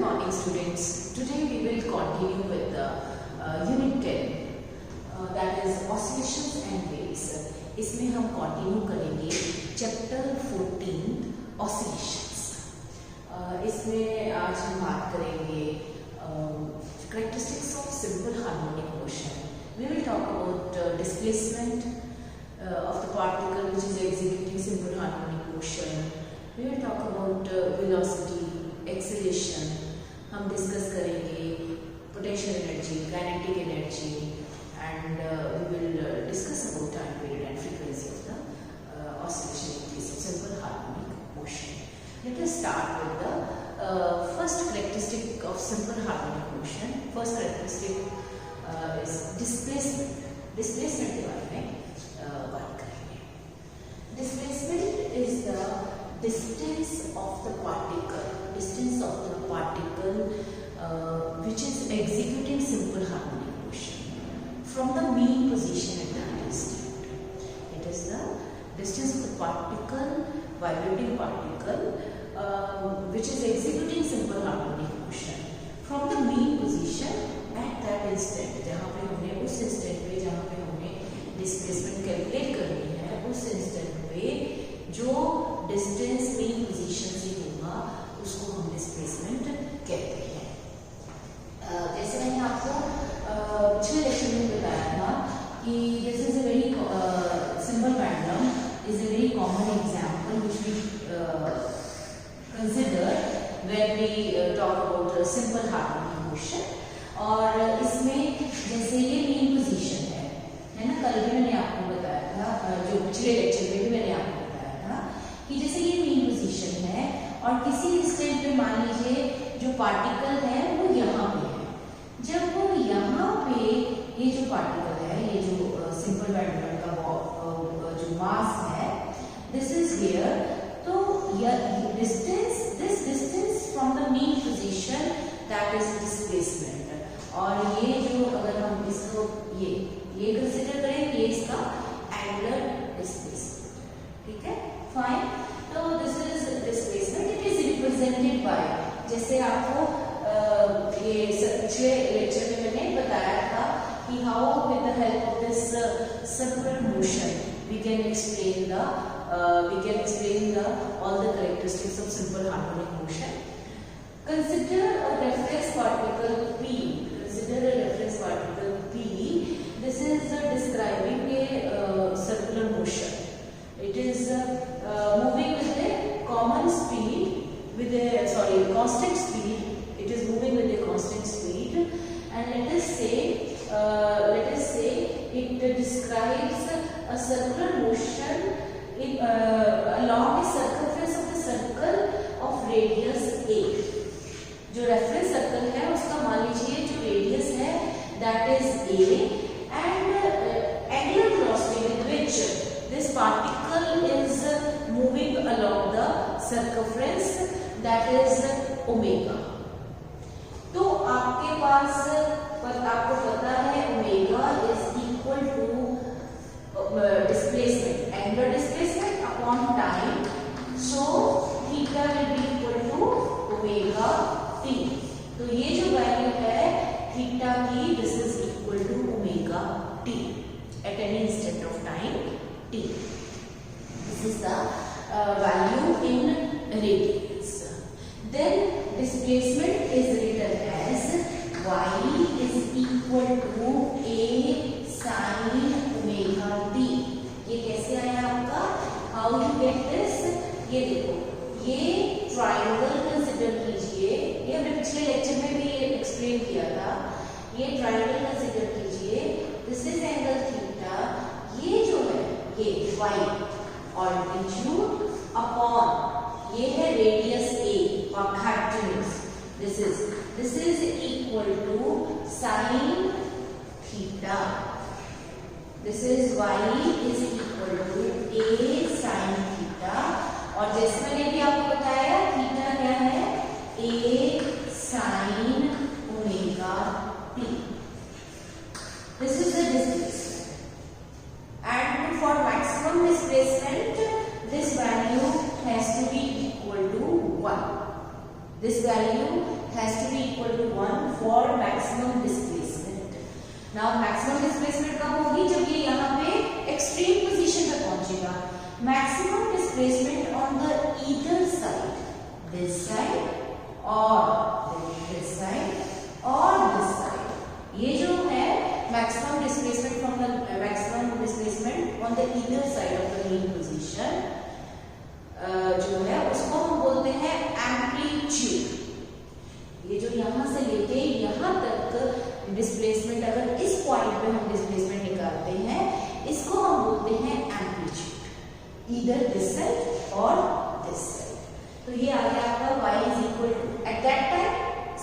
morning students. Today we will continue with the unit 10 that is oscillations and waves. इसमें हम continue करेंगे chapter 14 oscillations. इसमें आज हम बात करेंगे characteristics of simple harmonic motion. We will talk about displacement of the particle which is executing simple harmonic motion. We will talk about velocity, acceleration. हम discuss करेंगे potential energy, kinetic energy, and we will discuss about time period and frequency of the oscillation in case of simple harmonic motion. Let us start with the first characteristic of simple harmonic motion. First characteristic is displacement. Displacement के बारे में बात करेंगे. Displacement is the distance of the particle which is executing simple harmonic motion from the mean position at that instant. It is the distance of the particle, vibrating particle, which is executing simple harmonic motion from the mean position at that instant. जहाँ पे हमने उस instant पे जहाँ पे हमने displacement calculate करनी है, उस instant पे जो डिस्टेंस मीन पोजीशन से होगा उसको हम डिस्प्लेसमेंट कहते हैं. जैसे मैंने आपको पिछले लेक्चर में बताया था कि this is a very simple pendulum is a very common example which we consider when we talk about simple harmonic motion. और इसमें जैसे ये मीन पोजीशन है ना, कल भी मैंने आपको बताया था, जो पिछले लेक्चर में भी मैंने आपको कि जैसे ये मीन पोजीशन है और किसी इंस्टेंट पे मान लीजिए जो पार्टिकल है वो यहाँ पे है. जब वो यहाँ पे ये जो पार्टिकल है, ये जो सिंपल पेंडुलम का जो मास है, दिस इज हियर. तो this distance from the mean position that is displacement. और ये जो अगर हम इसको ये कंसीडर करें, ये इसका एंगुलर डिस्प्लेसमेंट. ठीक है, फाइन. तो this is displacement. It is represented by, जैसे आपको ये पिछले लेक्चर में मैंने बताया था कि how with the help of this circular motion we can explain all the characteristics of simple harmonic motion. Consider a reference particle P. Consider a reference particle P. This is describing a circular motion. It is moving with a common speed, constant speed. It is moving with a constant speed, and let us say it describes a circular motion along the circumference of the circle of radius a. जो reference circle है उसका मान लीजिए जो radius है that is a, and angular velocity with which this particle is moving along the circumference that is omega. तो आपके पास आपको पता है omega is equal to displacement, angular displacement upon time. So theta will be equal to omega t. तो ये जो value है theta की, this is equal to omega t at any instant of time t. This is the value in radians. Then displacement is written as y is equal to a sin omega t. ये कैसे आया आपका? How you get this? ये देखो, ये triangle consider कीजिए. ये हमने पिछले लेक्चर में भी एक्सप्लेन किया था. ये ट्राइंगल कंसिडर कीजिए. This is angle theta. ये जो है ये y ऑल्टीट्यूड अपॉन ये है रेडियस a और hypotenuse. This is equal to sine theta. This is y is equal to a sine theta. और जैसे मैंने भी आपको बताया थीटा क्या है? a sine omega t. This is the displacement. And for maximum displacement, this value has to be equal to 1. This value has to be equal to 1 for maximum displacement. Now maximum displacement कब होगी? जब ये यहाँ पे extreme position पे पहुंचेगा. Maximum displacement on the either side, this side or this side or this side. ये जो है maximum displacement from the maximum displacement on the either side of the mean position जो है उसको हम बोलते हैं एम्पलीट्यूड. ये जो यहाँ से लेके यहाँ तक डिस्प्लेसमेंट, अगर इस पॉइंट पे हम डिस्प्लेसमेंट निकालते हैं, इसको हम बोलते हैं एम्पलीट्यूड, ईदर दिस साइड और दिस साइड. तो ये आ गया आपका y is equal to, at that time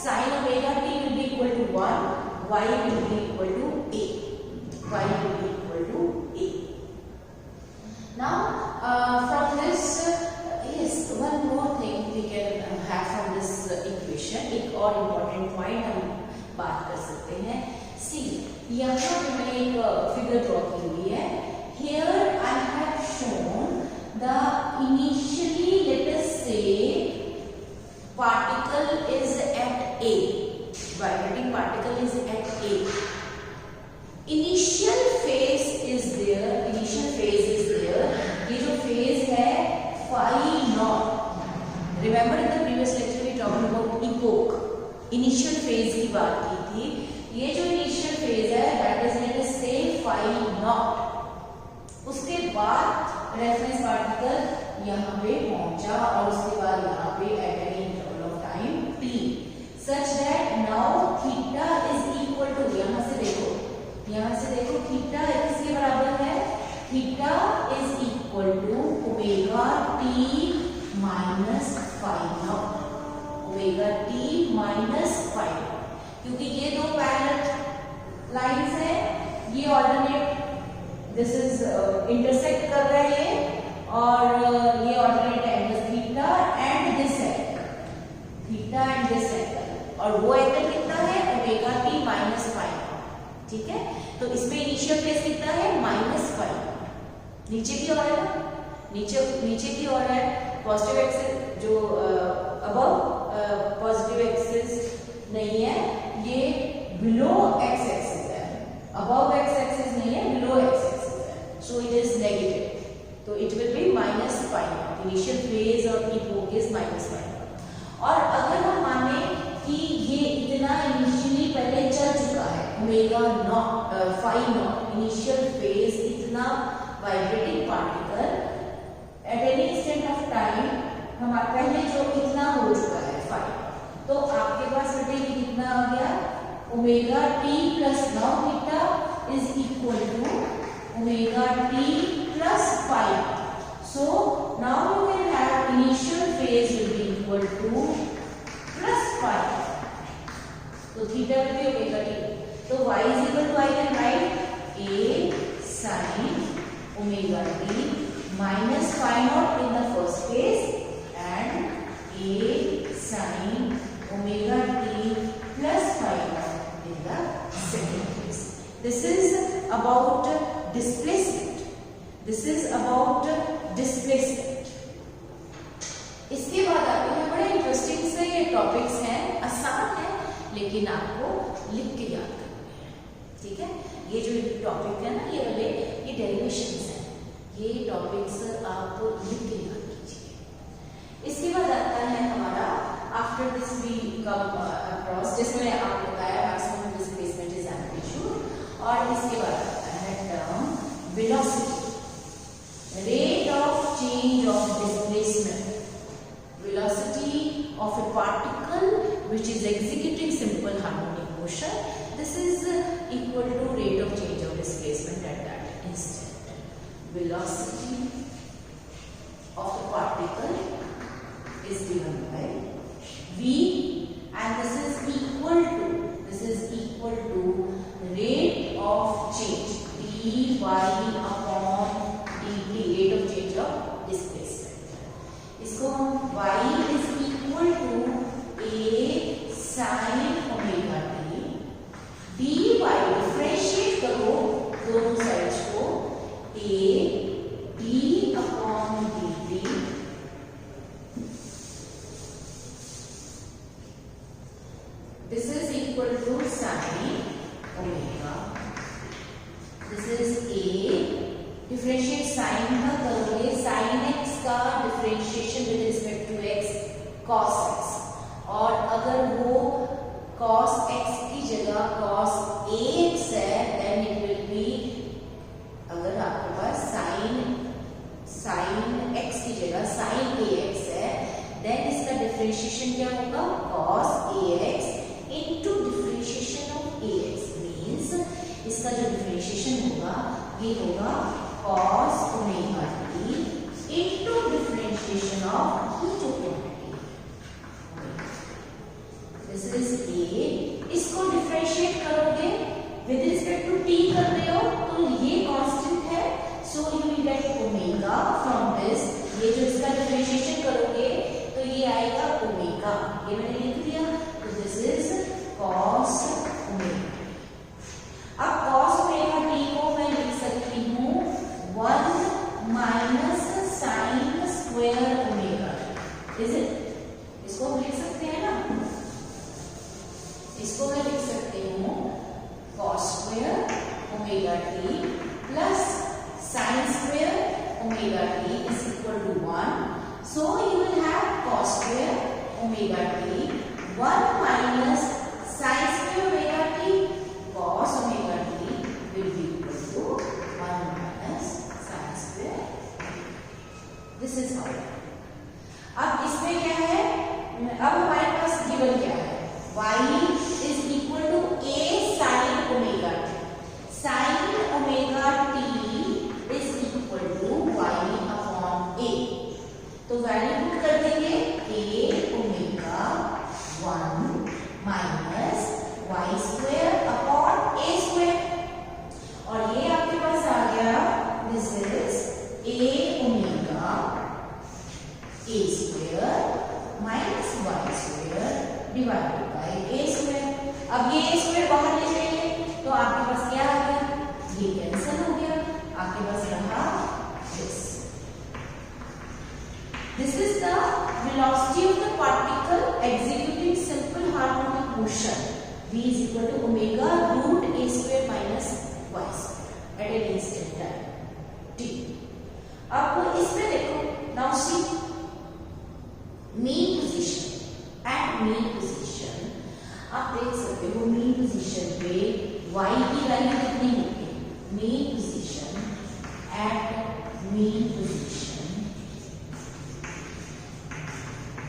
sine omega t will be equal to 1, y will be equal to a, y will be equal to a. Now from this yes, one more thing we can have from this equation. एक और important point हम बात कर सकते हैं. See, यहाँ पे मैंने एक फिगर ड्रॉ की हुई है. Here I have shown the initially, let us say, particle is at A. Vibrating particle is at A. Initial phase is there. Initial phase is there. ये जो phase है phi naught. Remember in the previous lecture we talked about epoch. Initial phase की बात की थी. ये जो initial phase है that is let us say phi naught. उसके बाद reference particle यहाँ पे पहुंचा और उसके बाद यहाँ पे at an interval of time t such that now theta is equal to, यहाँ से देखो थीटा किसके बराबर है? Theta is equal to omega T minus phi naught, omega T minus phi naught. क्योंकि ये दो पैरेलल लाइंस है, ये ऑल्टरनेट, दिस इज इंटरसेक्ट कर रहे हैं और ये alternate angle theta and this angle, theta and this angle, और वो एंगल कितना है? Omega T minus phi naught. ठीक है, तो इसमें इनिशियल फेज कितना है? Minus five. नीचे की ओर है ना, नीचे की ओर है. पॉजिटिव एक्सिस जो अबव पॉजिटिव एक्सिस नहीं है, ये बिलो एक्स एक्सिस है. अबव एक्स एक्सिस नहीं है, बिलो एक्स एक्सिस है. So it is negative. तो it will be minus five. Initial phase और इपोक इज माइनस फाइव. और अगर हम माने कि ये इतना इनिशियली पहले चल चुका है, omega naught phi naught, initial phase इतना vibrating particle at any instant of time हमारा पहले जो इतना हो चुका है फाई, तो आपके पास बेटे कितना आ गया? Omega t plus now theta is equal to omega t plus phi. So now you can have initial phase will be equal to plus phi. तो theta will be omega t. तो y is equal to, I can write a sin omega t minus phi naught in the first case and a sin omega t plus phi naught in the second case. This is about displacement. This is about displacement. इसके बाद आते हैं बड़े interesting से ये topics हैं, आसान है लेकिन आपको लिख के याद करना है. ठीक है, ये जो टॉपिक है ना, ये वाले ये डेरिवेशंस हैं, ये टॉपिक्स आप लिख के याद कीजिए. इसके बाद आता है हमारा after this we come across, जिसमें आपको बताया मैक्सिमम डिस्प्लेसमेंट इज एम्पलीट्यूड. और इसके बाद आता है term velocity, rate of change of displacement, velocity of a particle which is executing simple harmonic motion. This is equal to rate of change of displacement at that instant. Velocity of a particle is given by v, and this is equal to rate of change dy upon dt, rate of change of displacement. इसको हम y is equal to a sin omega t dy, differentiate करो दोनों sides को, a d upon dt differentiate sine का करोगे, sine X का differentiation with respect to X cos X, और अगर वो cos x की जगह cos ax है देन इट विल बी, अगर आपके पास sin x की जगह sin ax है देन इसका डिफरेंशिएशन क्या होगा, cos ax into differentiation of ax, means इसका जो डिफरेंशिएशन होगा ये होगा cos omega t into differentiation of e to this is a, इसको डिफरेंशिएट करोगे विद रिस्पेक्ट टू t कर रहे हो तो ये कांस्टेंट है, so you will get omega from this, ये जो इसका डिफरेंशिएशन करोगे तो ये आएगा ओमेगा, ये मैंने लिख दिया, तो दिस इज cos ओमेगा। अब cos ओमेगा t को मैं लिख सकती हूँ 1 minus sine square omega, is it, इसको हम लिख सकते हैं ना, इसको मैं लिख सकती हूँ cos square omega t plus sine square omega t is equal to 1, so you will have cos square omega t 1 minus sine square omega t, cos omega t will be equal to 1 minus sine square, this is how. अब इसमें क्या है, अब हमारे पास given क्या है, y is equal to a sin omega t, sin omega t is equal to y upon a, तो value put कर देंगे a omega 1 minus y square upon a square, और ये आपके पास आ गया, this is a omega a square minus y square divided by a square. अब ये a स्क्वायर बाहर ले जाइए तो आपके पास क्या आ गया, ये कैंसिल हो गया, आपके पास रहा this is the velocity of the particle executing simple harmonic motion, v is equal to omega root a square minus y square at an instant time t। अब इसमें देखो, now see mean position, at mean position आप देख सकते हो, mean position पे y की value कितनी होगी, mean position at mean position,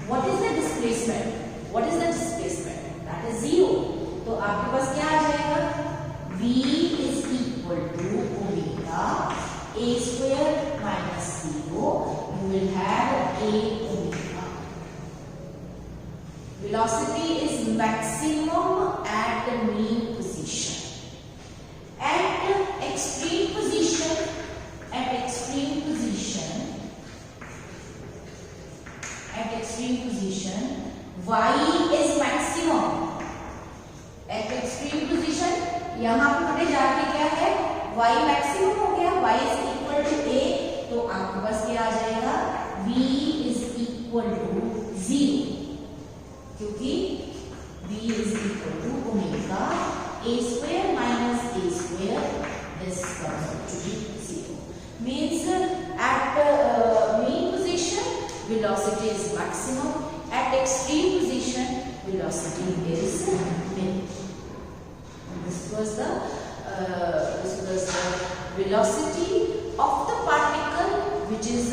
what is the displacement, what is the displacement, that is 0, तो आपके पास क्या आ जाएगा, v is equal to omega a square minus 0, you will have a omega, velocity is maximum at the mean position, at extreme position, at extreme position, at extreme position y is maximum, at extreme position यहाँ पे जाके क्या है, y maximum हो गया, y is equal to a, तो आपके पास क्या आ जाएगा, v is equal to 0, क्योंकि v is equal to omega a square minus a square, this comes out to be 0, means at mean position velocity is maximum, at extreme position velocity is min. This was the velocity of the particle which is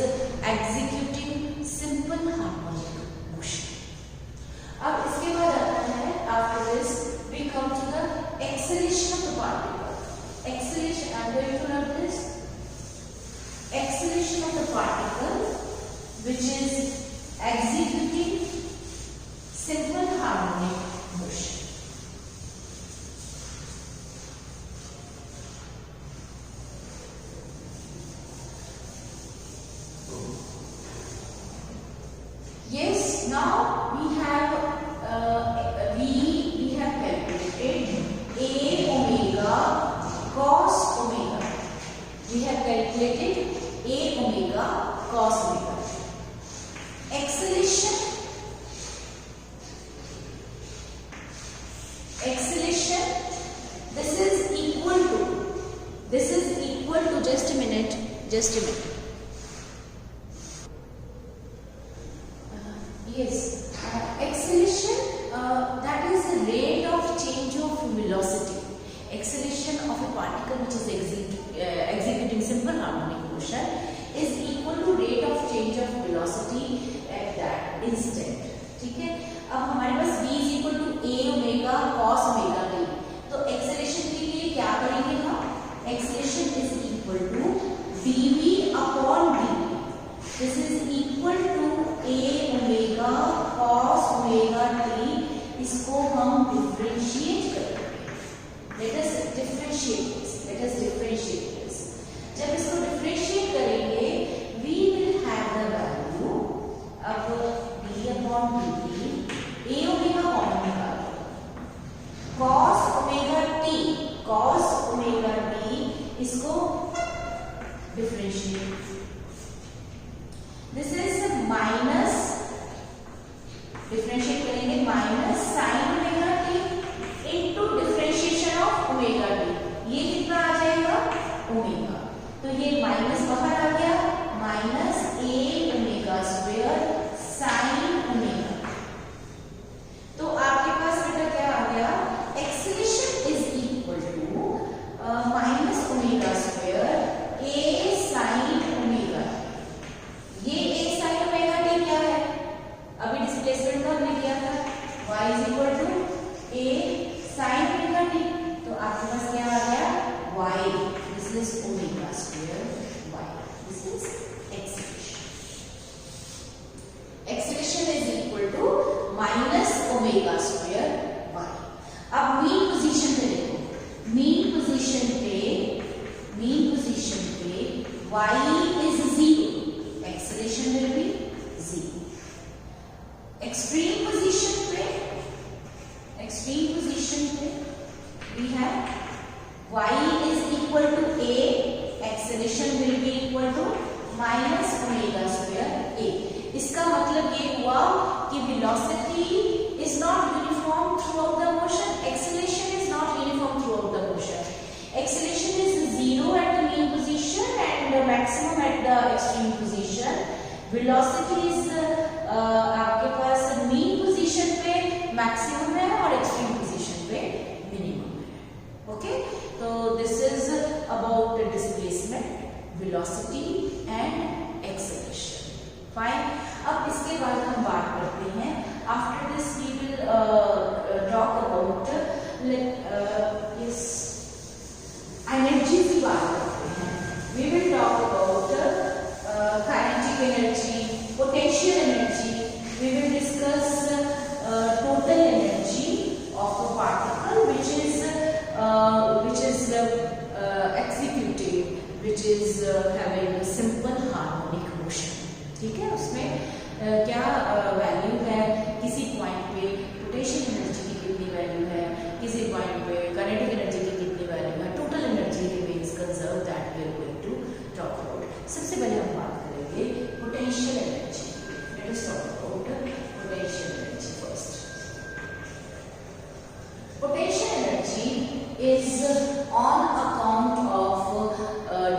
executing simple harmonic motion. अब इसके बाद आता है, after this we come to the acceleration of the particle. Acceleration, I am going to write this. Acceleration of the particle which is executing simple harmonic motion. Yes, now we have calculated a omega cos omega. We have calculated a omega cos omega. Acceleration. This is equal to. Just a minute. Just a minute. Yes, acceleration, that is the rate of change of velocity. Acceleration of a particle which is executing simple harmonic motion is equal to rate of change of velocity at that instant. ठीक है, अब हमारे पास v is equal to a omega cos omega t. तो acceleration के लिए क्या करेंगे हम? Acceleration is equal to dv upon dt. This is equal to a omega cos omega t. इसको हम डिफरेंशिएट करेंगे. Let us differentiate this. जब इसको डिफरेंशिएट करेंगे, we will have the value of d upon dt. a omega common निकालो. cos omega t इसको differentiate. This is minus, differentiate करेंगे minus sine omega t into differentiation of omega t. ये कितना आ जाएगा? Omega. तो ये minus बाहर आ गया, minus a omega square sine omega. तो आपके पास बेटा क्या आ गया? Acceleration is equal to minus omega square a sine omega. ये a साइन ओमेगा t क्या है? अभी डिस्प्लेसमेंट का हमने किया था, y is equal to a sine omega t. तो आपके पास क्या आ गया? y. This is omega square y. This is acceleration. Acceleration is equal to minus omega square y. अब मीन पोजीशन पे देखो. मीन पोजीशन पे y is 0. Acceleration will be 0. Extreme position पे we have y is equal to a. Acceleration will be equal to minus omega square a. इसका मतलब ये हुआ कि velocity is not uniform throughout the motion. Acceleration is not uniform throughout the motion. Acceleration is 0 at the mean position and maximum at the extreme position. Velocity is आपके पास mean position पे maximum है और extreme position पे minimum है. Okay? So this is about displacement, velocity and acceleration. Fine. अब इसके बाद हम बात करते हैं. After this we will talk about this energy की बात करते हैं. We will talk about kinetic energy, potential energy. We will discuss total energy of a particle which is executing, which is having a simple harmonic motion. ठीक है, उसमें क्या value है? किसी पॉइंट पे पोटेंशियल एनर्जी की कितनी वैल्यू है, किसी पॉइंट पे काइनेटिक एनर्जी की कितनी वैल्यू है, total energy remains conserve. That we are going to talk about. सबसे पहले हम बात करेंगे potential energy. Let us talk about potential energy first. Potential energy is on account of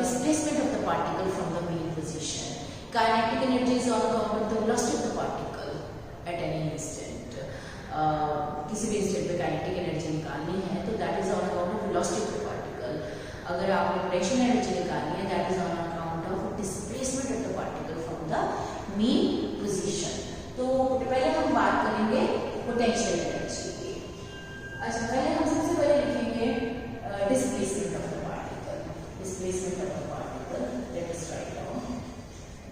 displacement of the particle from the mean position. Kinetic energy is on account of the velocity of the particle at any instant. किसी भी instant पे kinetic energy निकालनी है तो that is on account of velocity of the particle. अगर आपने potential energy निकालनी है that is on account of displacement of the particle from the mean position. तो पहले हम बात करेंगे पोटेंशियल एनर्जी की. अच्छा, पहले हम सबसे पहले लिखेंगे displacement of the particle. Displacement of the particle let us write down.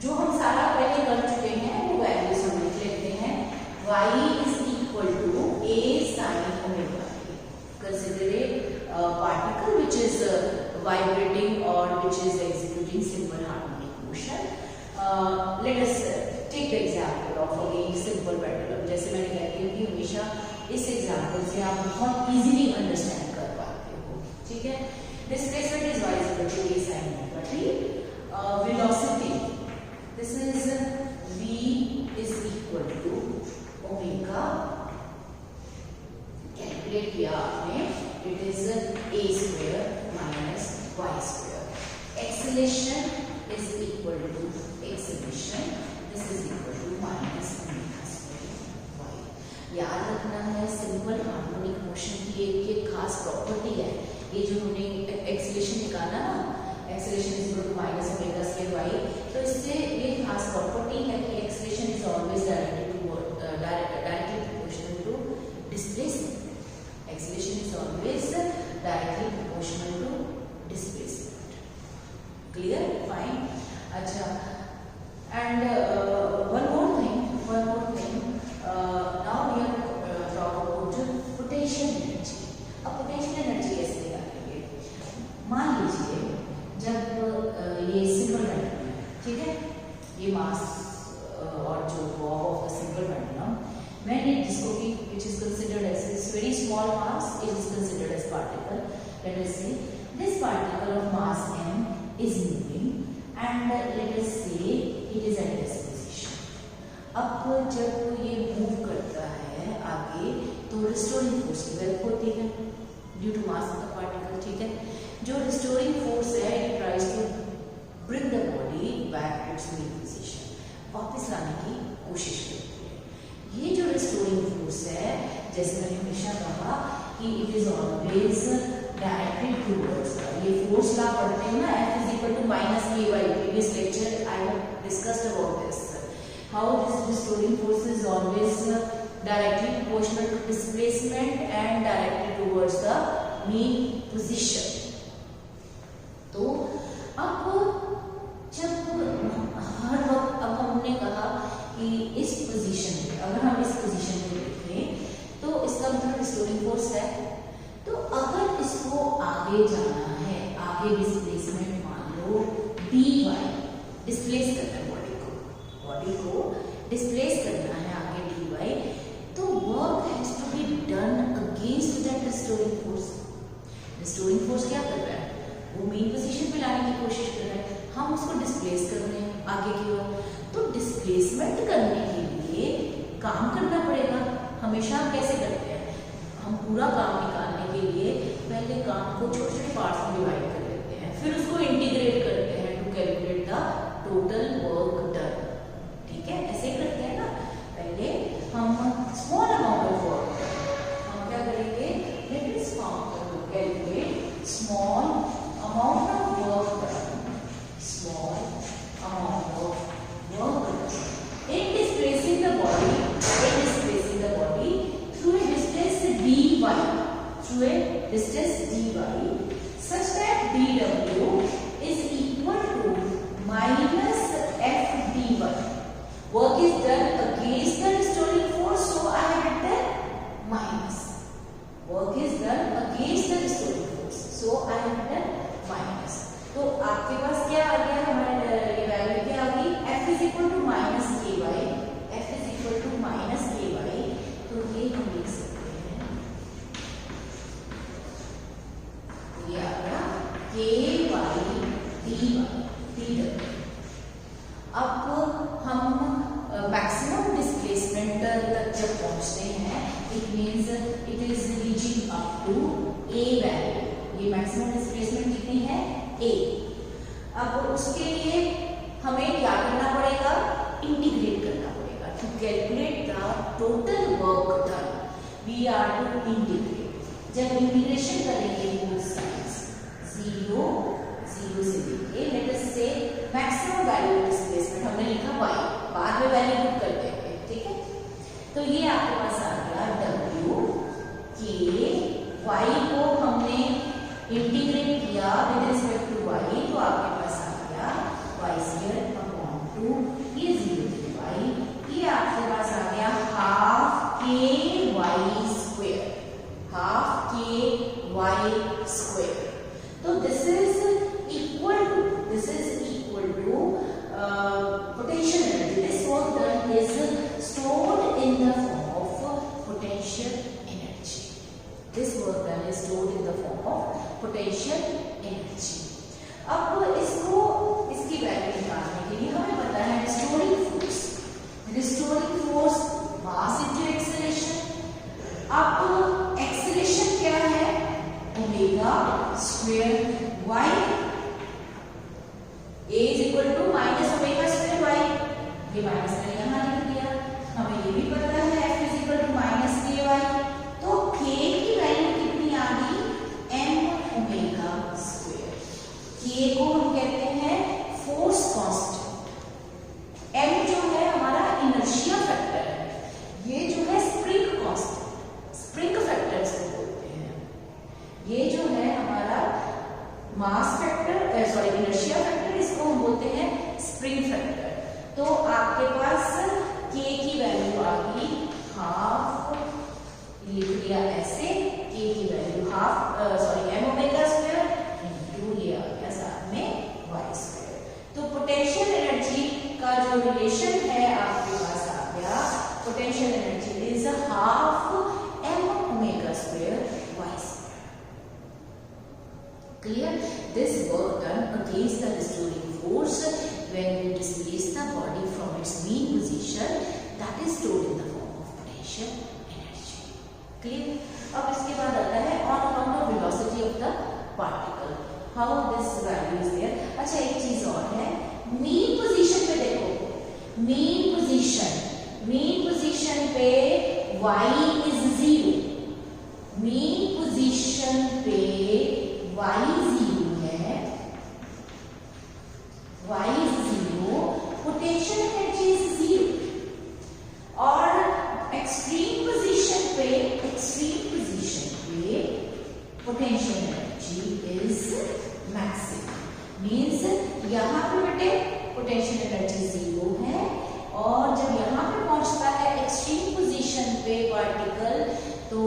जो हम सारा पहले कर चुके हैं वो वैल्यूज हम लिख लेते हैं. y is equal to a sin omega t. Consider a particle which is vibrating or which is executing simple harmonic motion. Let us take the example of again simple pendulum. जैसे मैंने कहती हूँ कि हमेशा इस एग्जाम्पल से आप बहुत इजीली अंडरस्टैंड कर पाते हो. ठीक है. Displacement is y is equal to a sin omega t. Velocity, this is v is equal to omega. Calculate किया आपने, it is a square minus y square. Acceleration is simple harmonic motion की एक खास property है। ये जो हमने acceleration निकाला ना, acceleration is equal to minus omega square Y, तो इससे ये खास प्रॉपर्टी है कि acceleration is always directly proportional to displacement. Acceleration is always directly proportional to displacement. Clear? Fine. अच्छा, and one more thing, now we are talk about potential energy। अब potential energy कैसे निकालेंगे? मान लीजिए जब ये सिंपल पेंडुलम, ठीक है, ये मास और जो Bob of the simple pendulum, मैंने जिसको कि which is considered as very small mass, it is considered as particle। Let us say this particle of mass m is moving and let us say it is at this position। अब जब ये move करता है आगे तो restoring force की help होती है due to mass of the particle, ठीक है। जो रिस्टोरिंग फोर्स है it tries to bring the body back to its mean position, वापस लाने की कोशिश करती है। ये जो रिस्टोरिंग फोर्स है, जैसे मैंने हमेशा कहा कि it is always directed towards, ये फोर्स लॉ पढ़ते हैं ना, F is equal to minus K by previous lecture I have discussed about this, how this restoring force is always directly proportional to displacement and directed towards the mean position। तो अब जब हर वक्त, अब हमने कहा कि इस पोजीशन पे, अगर हम इस पोजीशन पे देखें तो इसका मतलब रिस्टोरिंग फोर्स है। तो अगर इसको आगे जाना है, आगे डिस्प्लेसमेंट मान लो dy, डिस्प्लेस करना है बॉडी को डिस्प्लेस करना है आगे dy, तो work has to be done against that restoring force. Restoring force क्या कर रहा है? वो मेन पोजीशन पे लाने की कोशिश कर रहा है, हम उसको डिस्प्लेस कर रहे हैं आगे की ओर। तो डिस्प्लेसमेंट करने के लिए काम करना पड़ेगा। हमेशा हम कैसे करते हैं? हम पूरा काम निकालने के लिए पहले काम को छोटे छोटे पार्ट्स में डिवाइड कर लेते हैं, फिर उसको इंटीग्रेट करते हैं to calculate the total work done, ठीक है, ऐसे करते हैं ना। पहले हम स्मॉल अमाउंट ऑफ वर्क, हम क्या करेंगे, let us calculate small amount of work done, small amount of work done in displacing the body, through a distance dy, such that dw is equal to minus f dy। Work is done against the restoring force, so I have written minus। Work is done against the restoring force, so I have written minus। तो आपके पास क्या आ गया, हमारे ये value क्या आ गई, f is equal to minus ky, f is equal to minus ky। तो ये हम लिख सकते हैं, ये आ गया ky dy। अब हम मैक्सिमम डिस्प्लेसमेंट तक जब पहुंचते हैं, it means it is reaching up to a value. ये मैक्सिमम डिस्प्लेसमेंट कितनी है, a। अब उसके लिए हमें क्या करना पड़ेगा, इंटीग्रेट करना पड़ेगा। To calculate the total work done we are to integrate. जब इंटीग्रेशन करेंगे बोथ साइड्स, 0 से लेके लेट अस से मैक्सिमम वैल्यू डिस्प्लेसमेंट हमने लिखा y, बाद में वैल्यू पुट कर देंगे, ठीक है। तो ये आपके पास आ गया w k, y को हमने इंटीग्रेट किया विद रिस्पेक्ट टू y, तो आपके पास आ गया y²/2, ये 0 से y, ये आपके पास आ गया हाफ k y square। तो this is equal to potential energy। This work done is stored in the form of potential energy। This work done is stored in the form of potential energy। अब इसकी value निकालने के लिए हमें पता है restoring force mass into acceleration. अब acceleration क्या है, omega square y, a is equal to minus omega square y। ये माइनस मैंने यहाँ लिख दिया। हमें ये भी पता है f is equal to minus ky। तो इनर्शिया फैक्टर है, ये जो है स्प्रिंग कांस्टेंट, स्प्रिंग फैक्टर से बोलते हैं। ये जो है हमारा मास फैक्टर, सॉरी इनर्शिया फैक्टर, इसको हम बोलते हैं स्प्रिंग फैक्टर। तो आपके पास के की वैल्यू आ गई हाफ, लिख लिया ऐसे, के की value half sorry M omega square into ये आ गया साथ में वाई स्क्वायर। तो पोटेंशियल एनर्जी का जो रिलेशन है आपके पास आ गया, potential energy is half M omega square Y square. Clear? This work done against the restoring force when we displace the body from its mean position, that is stored in the form of potential energy. Clear? अब इसके बाद आता है on account of velocity of the particle, how this value is there. अच्छा एक चीज और है, mean position पे देखो, mean position पे y is 0, mean position पे y 0 है, y is 0, potential energy is 0, और एक्सट्रीम पोजीशन पे potential energy is maximum. Means यहाँ पे बेटे पोटेंशियल एनर्जी 0 है, और जब यहाँ पे पहुंचता है एक्सट्रीम पोजीशन पे पार्टिकल, तो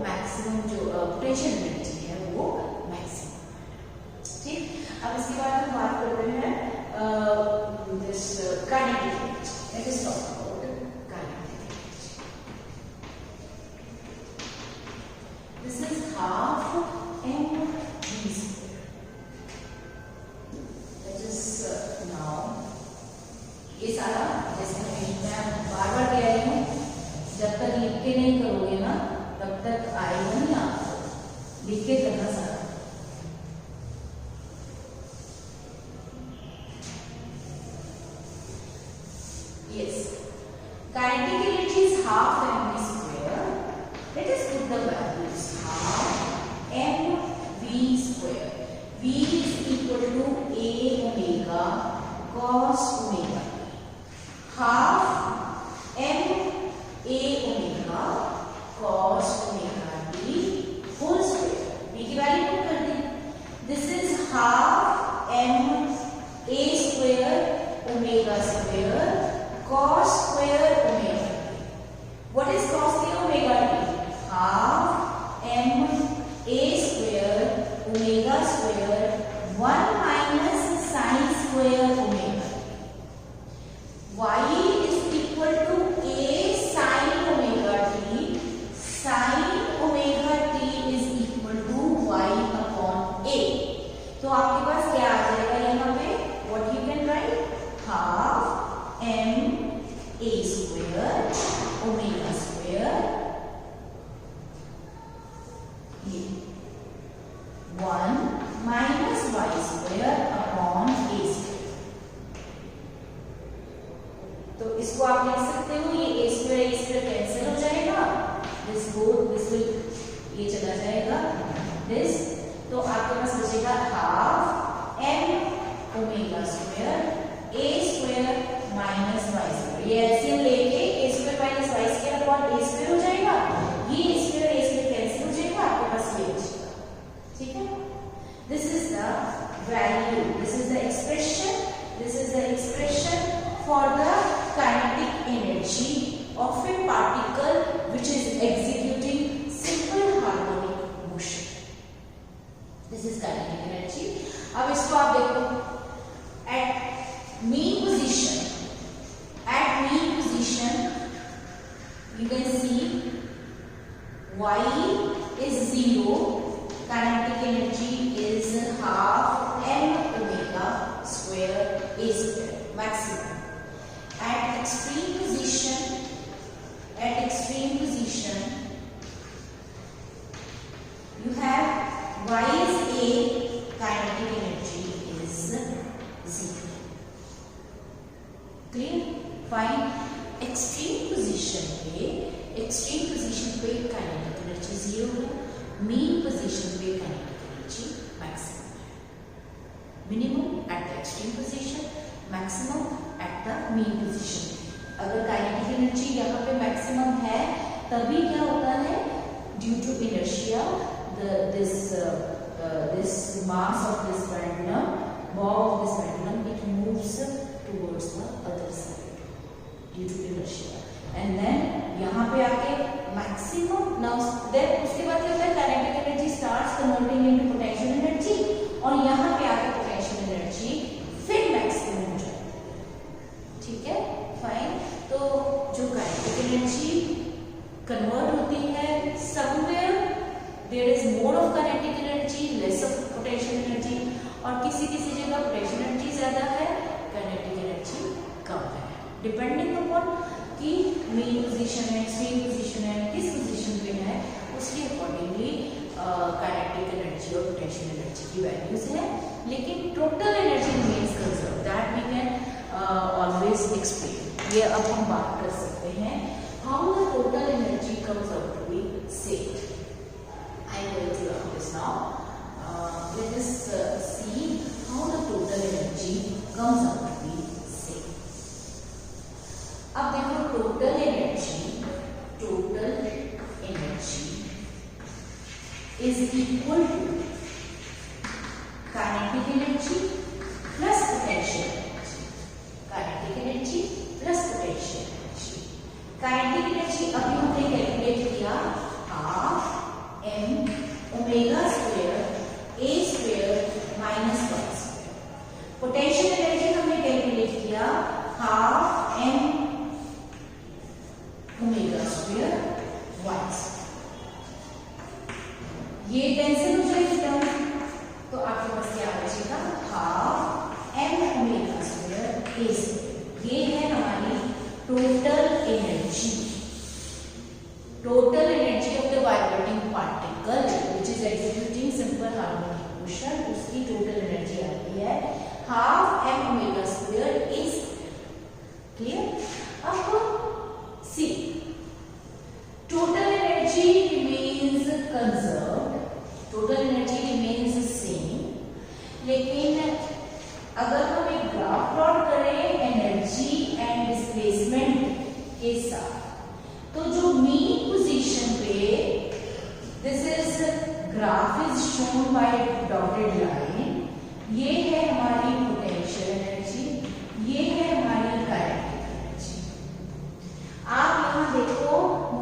मैक्सिमम जो पोटेंशियल एनर्जी है वो मैक्सिमम। ठीक, अब इसके बाद हम बात करते हैं this kinetic energy. Let us talk about kinetic energy. This is half m v square। Let us now, ये सारा जैसे मैं बार बार कह रही हूँ, जब तक लिख के नहीं करोगे ना तब तक आएगा नहीं आपको, लिख के करना सारा। Yes, kinetic energy is half mv square. Let us put the values. Half mv square. V is equal to a omega cos omega. Half m a omega cos omega t whole square. V की value put कर दें. This is half m a square omega square cos square omega t. What is cos the omega t? Half m a square omega square 1 minus sin square omega t. Y is equal to a sin omega t. Sin omega t is equal to y upon a. तो आपके पास क्या आ जाएगा यहाँ पे? What you can write? Half m a square omega square 1 minus y square upon a square। तो इसको आप लिख सकते हो, ये a square कैंसिल हो जाएगा, this will ये चला जाएगा this, तो आपके पास बचेगा half m omega square a square minus Y square. ये एलसीएम लेके a square minus Y square upon a square हो जाएगा, ये a स्क्वायर कैंसिल हो जाएगा, आपके पास ये बचेगा। ठीक है, this is the value, this is the expression for the kinetic energy of A particle which is executing simple harmonic motion. This is kinetic energy. अब इसको आप देखो, eight mean position you can see y is 0, kinetic energy is half m omega square a square maximum. At extreme position you have y is a, kinetic energy is 0. Clear? Fine. Extreme position पे kinetic energy 0 है, mean position पे kinetic energy maximum है। Minimum at the extreme position, maximum at the mean position. अगर kinetic energy यहाँ पे maximum है, तभी क्या होता है, due to inertia this mass of this pendulum, bob of this pendulum, it moves towards the other side due to inertia, and then यहाँ पे आके maximum, now then उसके बाद क्या होता है, kinetic energy starts converting into potential energy, और यहाँ पे आके potential energy फिर maximum हो जाती है, ठीक है, फाइन। तो जो kinetic energy convert होती है, somewhere there is more of kinetic energy, less of potential energy, और किसी किसी जगह potential energy ज्यादा है, kinetic energy कम है, डिपेंडिंग अपॉन कि मेन पोजीशन है, एक्सट्रीम पोजीशन है, किस पोजीशन पे है, उसके अकॉर्डिंगली kinetic energy और potential energy की वैल्यूज है, लेकिन total energy remains conserve, that we can always explain. ये अब हम बात कर सकते हैं how the total energy comes out to be set. I am going to write this now. Let us see how the total energy comes out to be same. अब देखो total energy is equal to kinetic energy plus potential energy. Kinetic energy plus potential energy. Kinetic energy अभी हमने calculate किया half m omega square a square minus 1 square. Potential energy हमने calculate किया half m omega square 1 square. ये cancel हो जाएगी term, तो आपके पास क्या बचेगा half m omega square a square. ये है हमारी total energy. Total energy of the vibrating particle which is executing simple harmonic motion, उसकी total energy आती है half m omega square is clear। अब see total energy remains conserved, total energy remains same, लेकिन अगर हम एक graph plot करें energy and displacement के साथ, तो जो मीन पोजीशन पे this is graph is shown by dotted line, ये है हमारी पोटेंशियल एनर्जी, ये है हमारी काइनेटिक एनर्जी। आप यहां देखो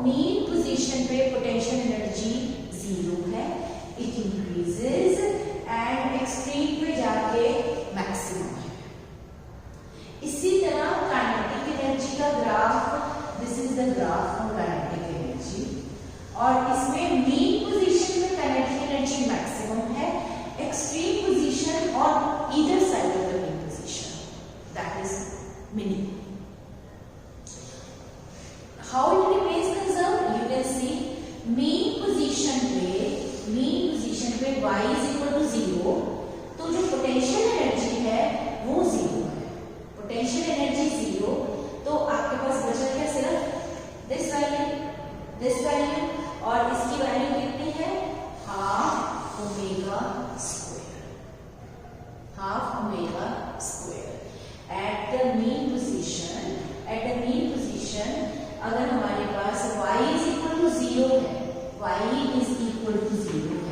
मीन पोजीशन पे पोटेंशियल एनर्जी 0 है, इट इंक्रीजेस एंड एक्सट्रीम पे जाके मैक्सिमम है। इसी तरह काइनेटिक एनर्जी का graph, this is the graph of kinetic energy, और इसमें मीन पोजीशन में काइनेटिक एनर्जी मैक्सिमम है, एक्सट्रीम पोजीशन और either side of the mean position that is minimum. How it remains conserved, you can see mean position पे y is equal to 0, तो जो potential energy है वो 0 है, potential energy 0, तो आपके पास बचा क्या सिर्फ दिस वैल्यू, और इसकी वैल्यू कितनी है half omega square. Eight the mean position अगर हमारे पास y इज इक्वल टू 0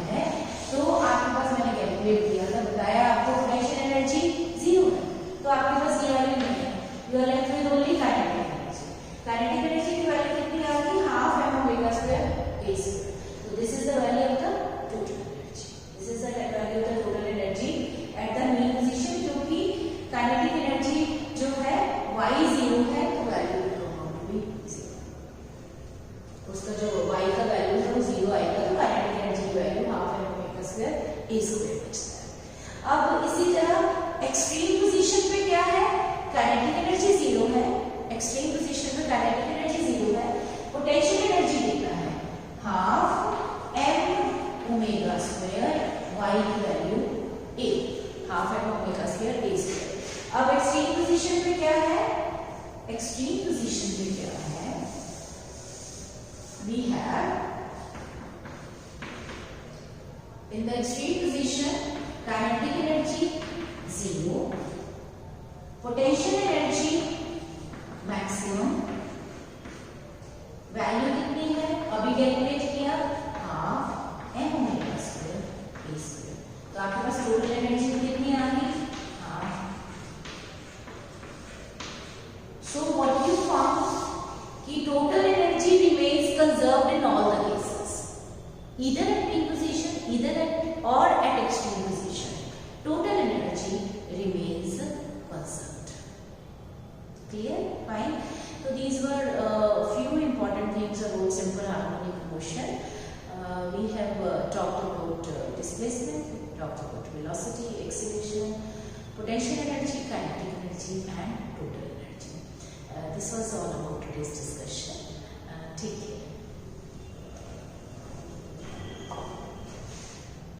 है, तो आपके पास मैंने कैलकुलेट किया था, बताया आपको पोटेंशियल एनर्जी 0 है, तो आपके पास ये वैल्यू नहीं है, you are left with only kinetic energy. Kinetic energy की वैल्यू कितनी आ गई half m omega square a square. तो this is the value of the total energy, this is the value of the total energy at the mean position, क्योंकि kinetic energy जो है y 0 है, तो value will come out to be 0, उसका जो y का value है वो 0 आएगा, तो काइनेटिक एनर्जी की value half m omega square a square बचता है। अब इसी तरह एक्सट्रीम पोजीशन पे क्या है, काइनेटिक एनर्जी 0 है, एक्सट्रीम पोजीशन पे काइनेटिक एनर्जी 0 है, पोटेंशियल एनर्जी कितना है half m omega square y की value a, half m omega square a square. अब एक्सट्रीम पोजीशन पे क्या है, we have in the extreme position kinetic energy 0, potential energy maximum value कितनी है अभी कैलकुलेट किया, half m omega square a square. तो आपके पास टोटल एनर्जी कितनी आ गई, half. So what you found कि total energy remains conserved in all the cases, either at peak position either at और at extreme position, total energy remains conserved. Clear, fine. So these were few important things about simple harmonic motion. We have talked about displacement, talked about velocity, acceleration, potential energy, kinetic energy and total energy. This was all about today's discussion.